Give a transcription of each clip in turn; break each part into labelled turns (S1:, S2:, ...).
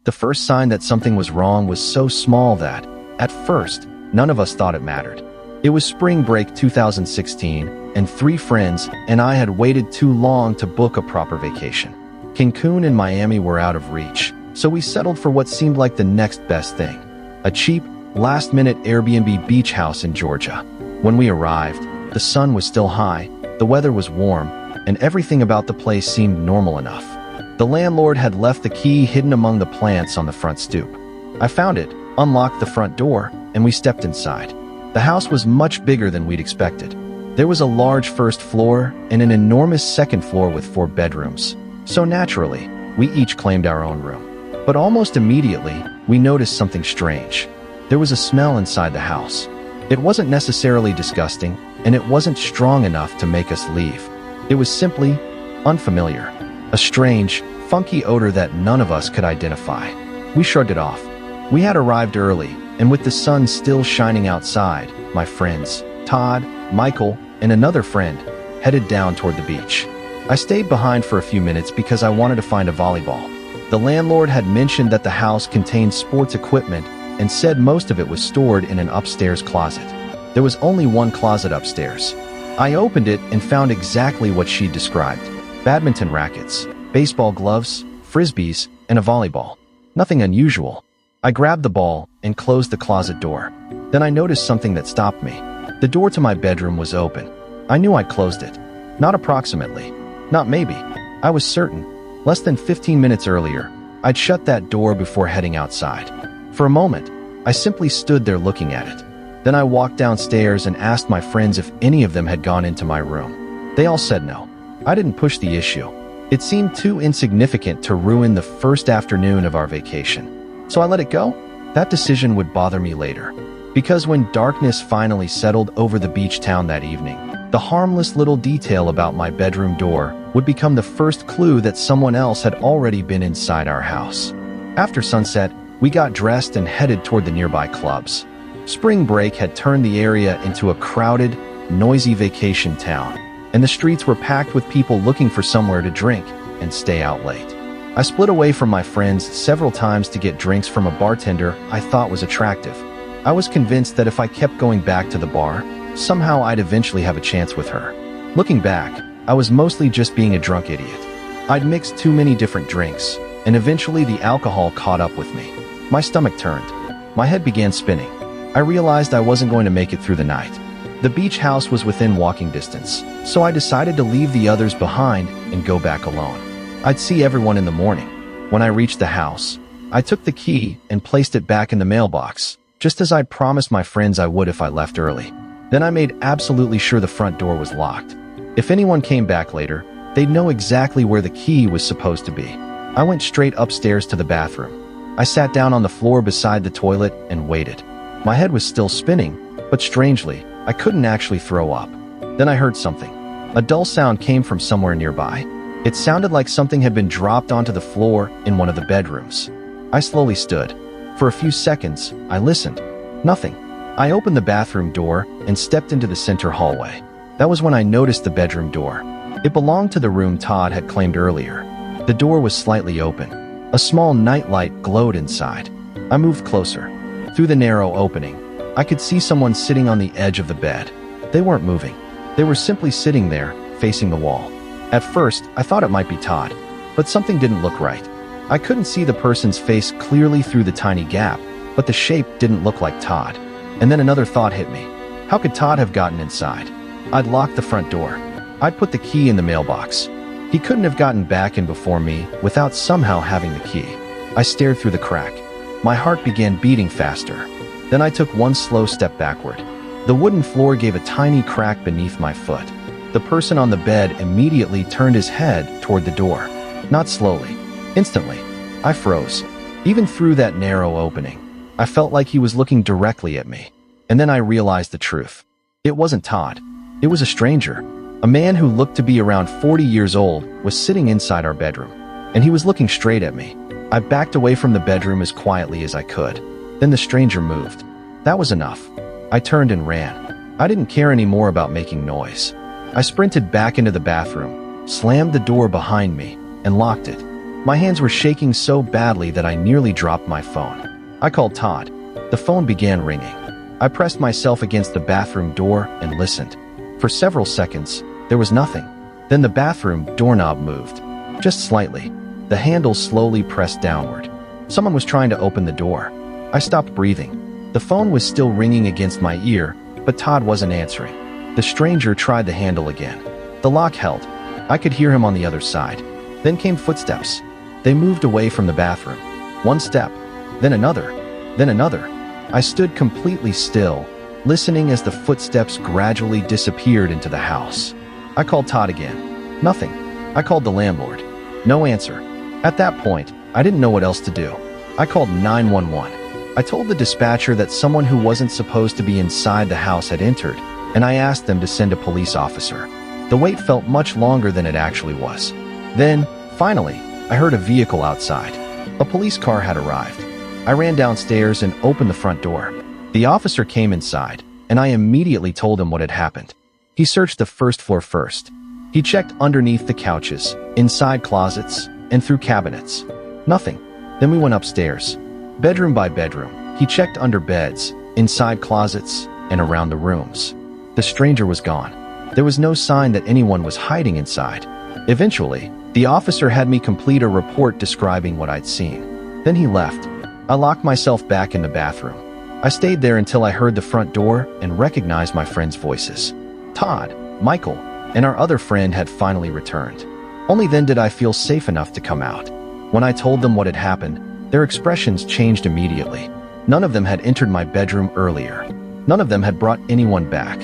S1: The first sign that something was wrong was so small that, at first, none of us thought it mattered. It was spring break 2016, and 3 friends and I had waited too long to book a proper vacation. Cancun and Miami were out of reach, so we settled for what seemed like the next best thing: a cheap, last-minute Airbnb beach house in Georgia. When we arrived, the sun was still high, the weather was warm, and everything about the place seemed normal enough. The landlord had left the key hidden among the plants on the front stoop. I found it, unlocked the front door, and we stepped inside. The house was much bigger than we'd expected. There was a large first floor and an enormous second floor with 4 bedrooms. So naturally, we each claimed our own room. But almost immediately, we noticed something strange. There was a smell inside the house. It wasn't necessarily disgusting, and it wasn't strong enough to make us leave. It was simply unfamiliar. A strange, funky odor that none of us could identify. We shrugged it off. We had arrived early, and with the sun still shining outside, my friends, Todd, Michael, and another friend, headed down toward the beach. I stayed behind for a few minutes because I wanted to find a volleyball. The landlord had mentioned that the house contained sports equipment and said most of it was stored in an upstairs closet. There was only one closet upstairs. I opened it and found exactly what she described: badminton rackets, baseball gloves, frisbees, and a volleyball. Nothing unusual. I grabbed the ball and closed the closet door. Then I noticed something that stopped me. The door to my bedroom was open. I knew I'd closed it. Not approximately. Not maybe. I was certain. Less than 15 minutes earlier, I'd shut that door before heading outside. For a moment, I simply stood there looking at it. Then I walked downstairs and asked my friends if any of them had gone into my room. They all said no. I didn't push the issue. It seemed too insignificant to ruin the first afternoon of our vacation. So I let it go. That decision would bother me later. Because when darkness finally settled over the beach town that evening, the harmless little detail about my bedroom door would become the first clue that someone else had already been inside our house. After sunset, we got dressed and headed toward the nearby clubs. Spring break had turned the area into a crowded, noisy vacation town, and the streets were packed with people looking for somewhere to drink and stay out late. I split away from my friends several times to get drinks from a bartender I thought was attractive. I was convinced that if I kept going back to the bar, somehow I'd eventually have a chance with her. Looking back, I was mostly just being a drunk idiot. I'd mixed too many different drinks, and eventually the alcohol caught up with me. My stomach turned. My head began spinning. I realized I wasn't going to make it through the night. The beach house was within walking distance, so I decided to leave the others behind and go back alone. I'd see everyone in the morning. When I reached the house, I took the key and placed it back in the mailbox, just as I'd promised my friends I would if I left early. Then I made absolutely sure the front door was locked. If anyone came back later, they'd know exactly where the key was supposed to be. I went straight upstairs to the bathroom. I sat down on the floor beside the toilet and waited. My head was still spinning, but strangely, I couldn't actually throw up. Then I heard something. A dull sound came from somewhere nearby. It sounded like something had been dropped onto the floor in one of the bedrooms. I slowly stood. For a few seconds, I listened. Nothing. I opened the bathroom door and stepped into the center hallway. That was when I noticed the bedroom door. It belonged to the room Todd had claimed earlier. The door was slightly open. A small nightlight glowed inside. I moved closer. Through the narrow opening, I could see someone sitting on the edge of the bed. They weren't moving. They were simply sitting there, facing the wall. At first, I thought it might be Todd, but something didn't look right. I couldn't see the person's face clearly through the tiny gap, but the shape didn't look like Todd. And then another thought hit me. How could Todd have gotten inside? I'd locked the front door. I'd put the key in the mailbox. He couldn't have gotten back in before me without somehow having the key. I stared through the crack. My heart began beating faster. Then I took one slow step backward. The wooden floor gave a tiny crack beneath my foot. The person on the bed immediately turned his head toward the door. Not slowly. Instantly. I froze. Even through that narrow opening, I felt like he was looking directly at me. And then I realized the truth. It wasn't Todd. It was a stranger. A man who looked to be around 40 years old was sitting inside our bedroom. And he was looking straight at me. I backed away from the bedroom as quietly as I could. Then the stranger moved. That was enough. I turned and ran. I didn't care anymore about making noise. I sprinted back into the bathroom, slammed the door behind me, and locked it. My hands were shaking so badly that I nearly dropped my phone. I called Todd. The phone began ringing. I pressed myself against the bathroom door and listened. For several seconds, there was nothing. Then the bathroom doorknob moved. Just slightly. The handle slowly pressed downward. Someone was trying to open the door. I stopped breathing. The phone was still ringing against my ear, but Todd wasn't answering. The stranger tried the handle again. The lock held. I could hear him on the other side. Then came footsteps. They moved away from the bathroom. One step, then another, then another. I stood completely still, listening as the footsteps gradually disappeared into the house. I called Todd again. Nothing. I called the landlord. No answer. At that point, I didn't know what else to do. I called 911. I told the dispatcher that someone who wasn't supposed to be inside the house had entered, and I asked them to send a police officer. The wait felt much longer than it actually was. Then, finally, I heard a vehicle outside. A police car had arrived. I ran downstairs and opened the front door. The officer came inside, and I immediately told him what had happened. He searched the first floor first. He checked underneath the couches, inside closets, and through cabinets. Nothing. Then we went upstairs. Bedroom by bedroom, he checked under beds, inside closets, and around the rooms. The stranger was gone. There was no sign that anyone was hiding inside. Eventually, the officer had me complete a report describing what I'd seen. Then he left. I locked myself back in the bathroom. I stayed there until I heard the front door and recognized my friends' voices. Todd, Michael, and our other friend had finally returned. Only then did I feel safe enough to come out. When I told them what had happened, their expressions changed immediately. None of them had entered my bedroom earlier. None of them had brought anyone back.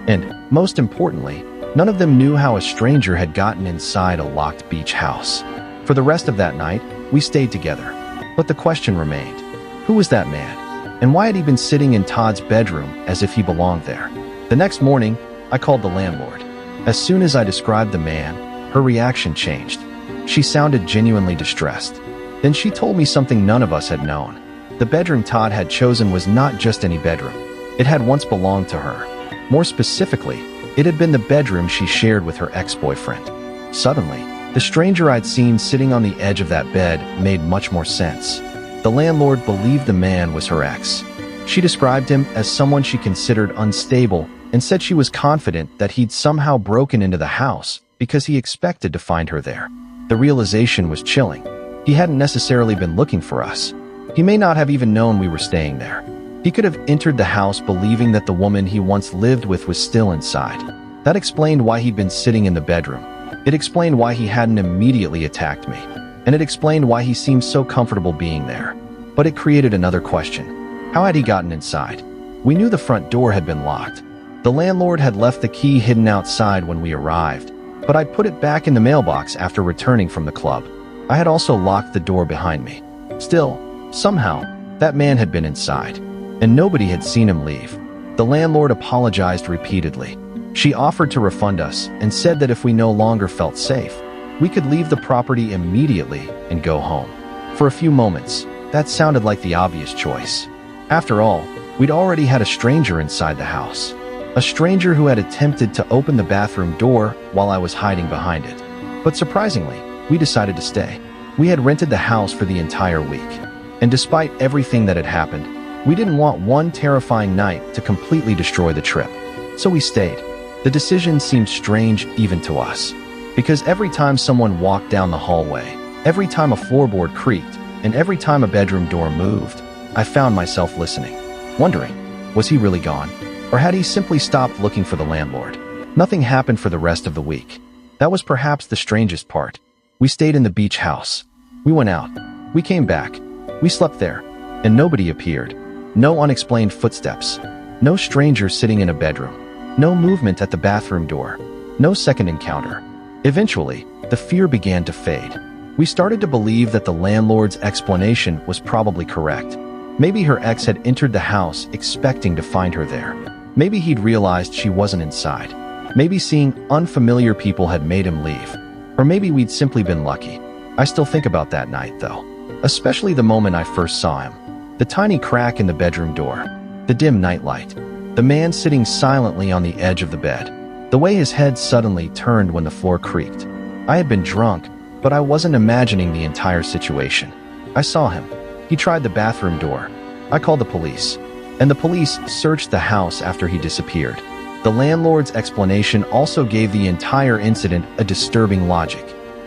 S1: And, most importantly, none of them knew how a stranger had gotten inside a locked beach house. For the rest of that night, we stayed together. But the question remained, who was that man? And why had he been sitting in Todd's bedroom as if he belonged there? The next morning, I called the landlord. As soon as I described the man, her reaction changed. She sounded genuinely distressed. Then she told me something none of us had known. The bedroom Todd had chosen was not just any bedroom. It had once belonged to her. More specifically, it had been the bedroom she shared with her ex-boyfriend. Suddenly, the stranger I'd seen sitting on the edge of that bed made much more sense. The landlord believed the man was her ex. She described him as someone she considered unstable and said she was confident that he'd somehow broken into the house because he expected to find her there. The realization was chilling. He hadn't necessarily been looking for us. He may not have even known we were staying there. He could have entered the house believing that the woman he once lived with was still inside. That explained why he'd been sitting in the bedroom. It explained why he hadn't immediately attacked me. And it explained why he seemed so comfortable being there. But it created another question. How had he gotten inside? We knew the front door had been locked. The landlord had left the key hidden outside when we arrived, but I'd put it back in the mailbox after returning from the club. I had also locked the door behind me. Still, somehow, that man had been inside, and nobody had seen him leave. The landlord apologized repeatedly. She offered to refund us and said that if we no longer felt safe, we could leave the property immediately and go home. For a few moments, that sounded like the obvious choice. After all, we'd already had a stranger inside the house. A stranger who had attempted to open the bathroom door while I was hiding behind it. But surprisingly, we decided to stay. We had rented the house for the entire week. And despite everything that had happened, we didn't want one terrifying night to completely destroy the trip. So we stayed. The decision seemed strange even to us. Because every time someone walked down the hallway, every time a floorboard creaked, and every time a bedroom door moved, I found myself listening, wondering, was he really gone? Or had he simply stopped looking for the landlord? Nothing happened for the rest of the week. That was perhaps the strangest part. We stayed in the beach house. We went out. We came back. We slept there. And nobody appeared. No unexplained footsteps. No stranger sitting in a bedroom. No movement at the bathroom door. No second encounter. Eventually, the fear began to fade. We started to believe that the landlord's explanation was probably correct. Maybe her ex had entered the house expecting to find her there. Maybe he'd realized she wasn't inside. Maybe seeing unfamiliar people had made him leave. Or maybe we'd simply been lucky. I still think about that night, though. Especially the moment I first saw him. The tiny crack in the bedroom door. The dim nightlight. The man sitting silently on the edge of the bed. The way his head suddenly turned when the floor creaked. I had been drunk, But I wasn't imagining the entire situation. I saw him. He tried the bathroom door. I called the police. And the police searched the house after he disappeared. The landlord's explanation also gave the entire incident a disturbing logic.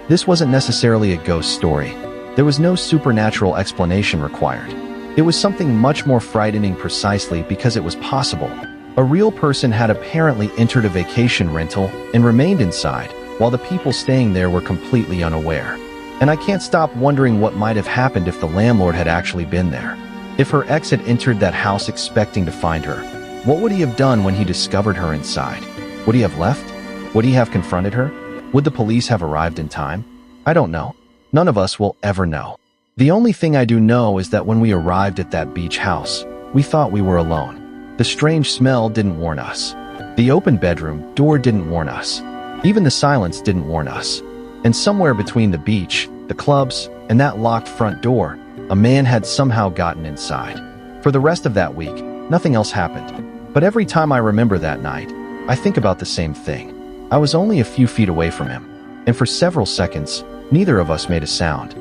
S1: This wasn't necessarily a ghost story. There was no supernatural explanation required. It was something much more frightening precisely because it was possible. A real person had apparently entered a vacation rental and remained inside, while the people staying there were completely unaware. And I can't stop wondering what might have happened if the landlord had actually been there. If her ex had entered that house expecting to find her, what would he have done when he discovered her inside? Would he have left? Would he have confronted her? Would the police have arrived in time? I don't know. None of us will ever know. The only thing I do know is that when we arrived at that beach house, we thought we were alone. The strange smell didn't warn us. The open bedroom door didn't warn us. Even the silence didn't warn us. And somewhere between the beach, the clubs, and that locked front door, a man had somehow gotten inside. For the rest of that week, nothing else happened. But every time I remember that night, I think about the same thing. I was only a few feet away from him, and for several seconds, neither of us made a sound.